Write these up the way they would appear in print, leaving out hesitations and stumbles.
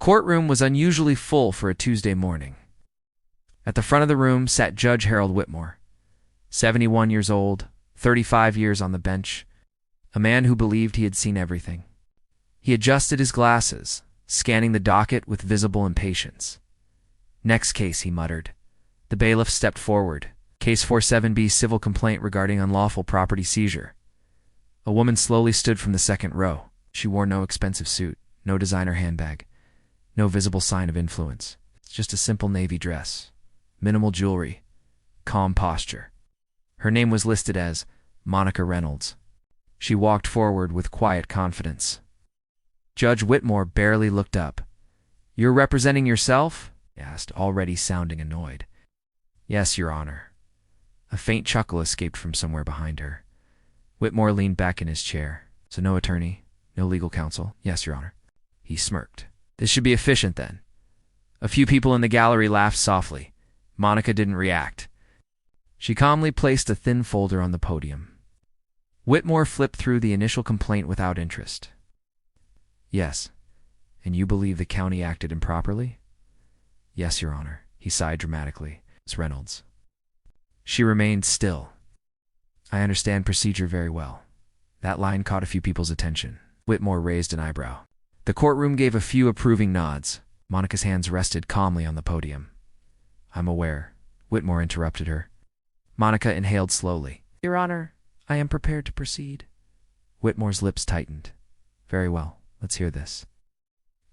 courtroom was unusually full for a Tuesday morning. At the front of the room sat Judge Harold Whitmore, 71 years old, 35 years on the bench, a man who believed he had seen everything. He adjusted his glasses, scanning the docket with visible impatience. "Next case," he muttered. The bailiff stepped forward. "Case 47B, civil complaint regarding unlawful property seizure." A woman slowly stood from the second row. She wore no expensive suit, no designer handbag, no visible sign of influence. Just a simple navy dress, minimal jewelry, calm posture. Her name was listed as Monica Reynolds. She walked forward with quiet confidence. Judge Whitmore barely looked up. "You're representing yourself?" he asked, already sounding annoyed. "Yes, Your Honor." A faint chuckle escaped from somewhere behind her. Whitmore leaned back in his chair. "So no attorney, no legal counsel?" "Yes, Your Honor." He smirked. "This should be efficient, then." A few people in the gallery laughed softly. Monica didn't react. She calmly placed a thin folder on the podium. Whitmore flipped through the initial complaint without interest. "Yes. And you believe the county acted improperly?" "Yes, Your Honor." He sighed dramatically. "Miss Reynolds." She remained still. "I understand procedure very well." That line caught a few people's attention. Whitmore raised an eyebrow. The courtroom gave a few approving nods. Monica's hands rested calmly on the podium. "I'm aware," Whitmore interrupted her. Monica inhaled slowly. "Your Honor, I am prepared to proceed." Whitmore's lips tightened. "Very well. Let's hear this."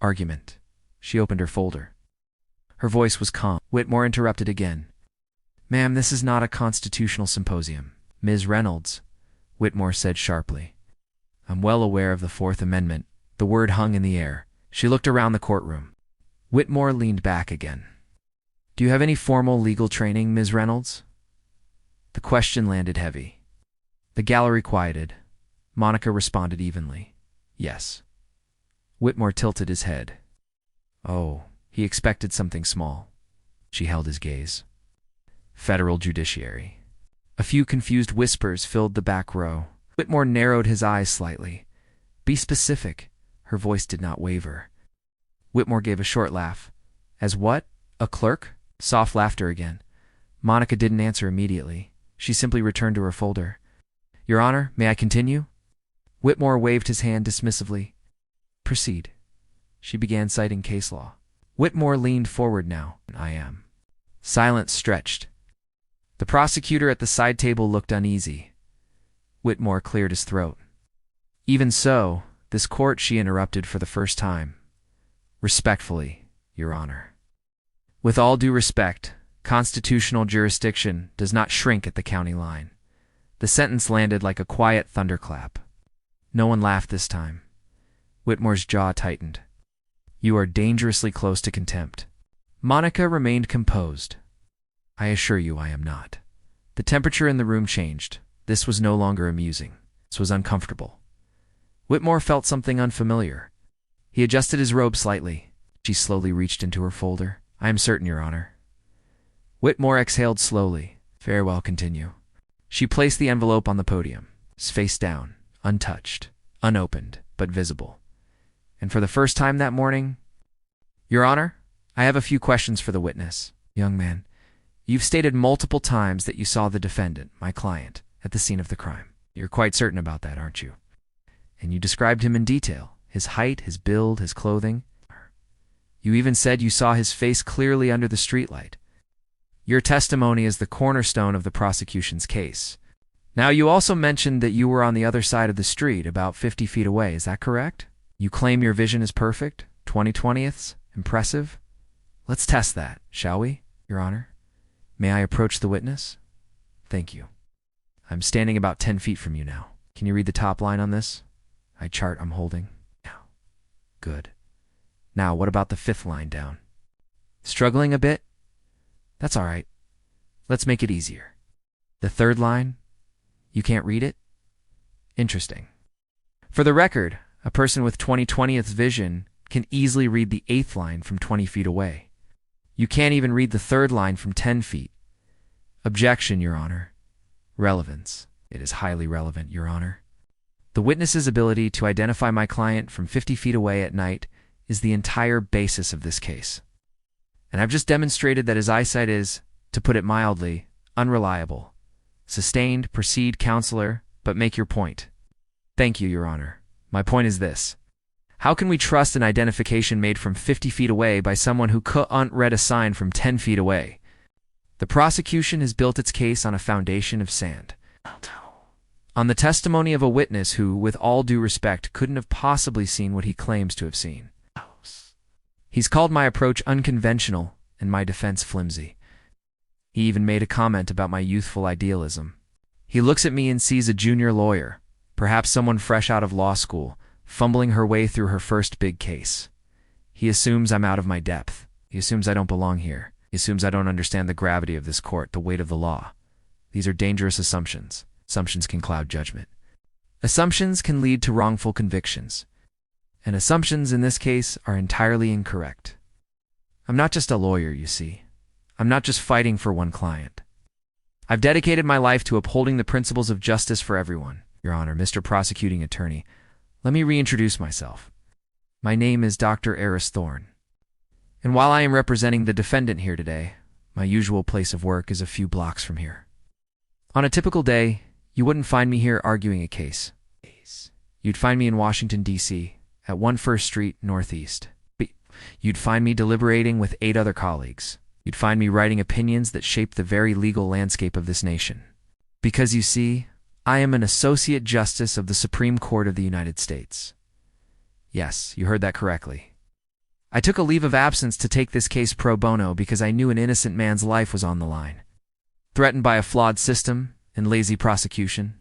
Argument. She opened her folder. Her voice was calm. Whitmore interrupted again. "Ma'am, this is not a constitutional symposium." "Ms. Reynolds," Whitmore said sharply. "I'm well aware of the Fourth Amendment." The word hung in the air. She looked around the courtroom. Whitmore leaned back again. "Do you have any formal legal training, Ms. Reynolds?" The question landed heavy. The gallery quieted. Monica responded evenly. "Yes." Whitmore tilted his head. Oh, he expected something small. She held his gaze. "Federal judiciary." A few confused whispers filled the back row. Whitmore narrowed his eyes slightly. "Be specific." Her voice did not waver. Whitmore gave a short laugh. "As what? A clerk?" Soft laughter again. Monica didn't answer immediately. She simply returned to her folder. "Your Honor, may I continue?" Whitmore waved his hand dismissively. "Proceed." She began citing case law. Whitmore leaned forward now. "I am." Silence stretched. The prosecutor at the side table looked uneasy. Whitmore cleared his throat. "Even so, this court," she interrupted for the first time. "Respectfully, Your Honor." With all due respect, constitutional jurisdiction does not shrink at the county line. The sentence landed like a quiet thunderclap. No one laughed this time. Whitmore's jaw tightened. "You are dangerously close to contempt." Monica remained composed. "I assure you I am not." The temperature in the room changed. This was no longer amusing. This was uncomfortable. Whitmore felt something unfamiliar. He adjusted his robe slightly. She slowly reached into her folder. "I am certain, Your Honor." Whitmore exhaled slowly. "Very well, continue." She placed the envelope on the podium, face down, untouched, unopened, but visible. And for the first time that morning, "Your Honor, I have a few questions for the witness." "Young man, you've stated multiple times that you saw the defendant, my client, at the scene of the crime. You're quite certain about that, aren't you? And you described him in detail, his height, his build, his clothing. You even said you saw his face clearly under the streetlight. Your testimony is the cornerstone of the prosecution's case. Now, you also mentioned that you were on the other side of the street, about 50 feet away. Is that correct? You claim your vision is perfect? 20/20ths? Impressive? Let's test that, shall we, Your Honor? May I approach the witness? Thank you. I'm standing about 10 feet from you now. Can you read the top line on this chart I'm holding? Now. Good. Now, what about the 5th line down? Struggling a bit? That's all right. Let's make it easier. The 3rd line? You can't read it? Interesting. For the record, a person with 20/20ths vision can easily read the 8th line from 20 feet away. You can't even read the 3rd line from 10 feet. Objection, Your Honor. Relevance. It is highly relevant, Your Honor. The witness's ability to identify my client from 50 feet away at night is the entire basis of this case. And I've just demonstrated that his eyesight is, to put it mildly, unreliable. Sustained, proceed, counselor, but make your point. Thank you, Your Honor. My point is this. How can we trust an identification made from 50 feet away by someone who couldn't read a sign from 10 feet away? The prosecution has built its case on a foundation of sand. On the testimony of a witness who, with all due respect, couldn't have possibly seen what he claims to have seen. He's called my approach unconventional and my defense flimsy. He even made a comment about my youthful idealism. He looks at me and sees a junior lawyer, perhaps someone fresh out of law school, fumbling her way through her first big case. He assumes I'm out of my depth. He assumes I don't belong here. He assumes I don't understand the gravity of this court, the weight of the law. These are dangerous assumptions. Assumptions can cloud judgment. Assumptions can lead to wrongful convictions. And assumptions in this case are entirely incorrect. I'm not just a lawyer, you see. I'm not just fighting for one client. I've dedicated my life to upholding the principles of justice for everyone. Your Honor, Mr. Prosecuting Attorney, let me reintroduce myself. My name is Dr. Eris Thorne. And while I am representing the defendant here today, my usual place of work is a few blocks from here. On a typical day, you wouldn't find me here arguing a case. You'd find me in Washington, D.C., at 1 First Street, Northeast. You'd find me deliberating with 8 other colleagues. You'd find me writing opinions that shape the very legal landscape of this nation. Because you see, I am an Associate Justice of the Supreme Court of the United States. Yes, you heard that correctly. I took a leave of absence to take this case pro bono because I knew an innocent man's life was on the line. Threatened by a flawed system and lazy prosecution,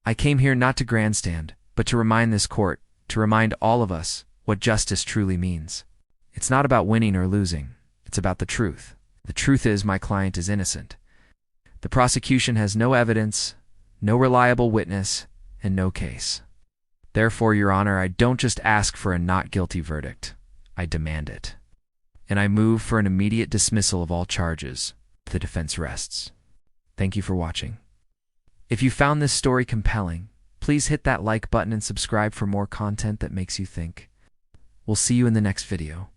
I came here not to grandstand, but to remind this court, to remind all of us, what justice truly means. It's not about winning or losing. It's about the truth. The truth is my client is innocent. The prosecution has no evidence, no reliable witness, and no case. Therefore, Your Honor, I don't just ask for a not guilty verdict. I demand it. And I move for an immediate dismissal of all charges. The defense rests. Thank you for watching. If you found this story compelling, please hit that like button and subscribe for more content that makes you think. We'll see you in the next video.